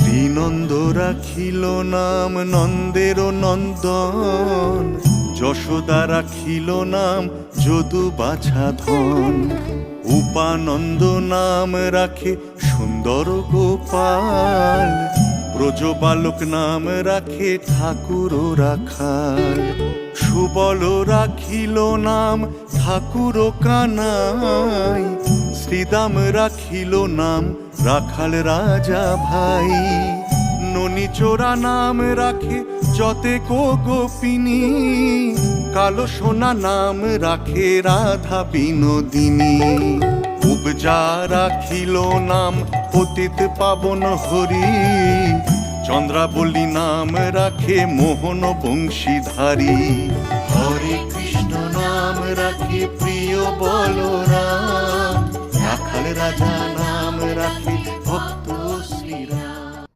শ্রীনন্দ রাখিল নাম নন্দের নন্দন, যশোদা রাখিল নাম যদু বাছা ধন। উপানন্দ নাম রাখে সুন্দর গোপাল, ব্রজবালক নাম রাখে ঠাকুর রাখাল। সুবল রাখিল নাম ঠাকুর কানাই, শ্রীদাম রাখিল নাম রাখাল রাজা ভাই। ননীচোরা নাম রাখে যতেকো গোপিনী, কালো সোনা নাম রাখে রাধা বিনোদিনী। উপজা রাখিল নাম পতিত পাবন হরি, চন্দ্রাবলী নাম রাখে মোহন বংশীধারী। হরে কৃষ্ণ নাম রাখে প্রিয় বলরাম, রাখাল রাজা নাম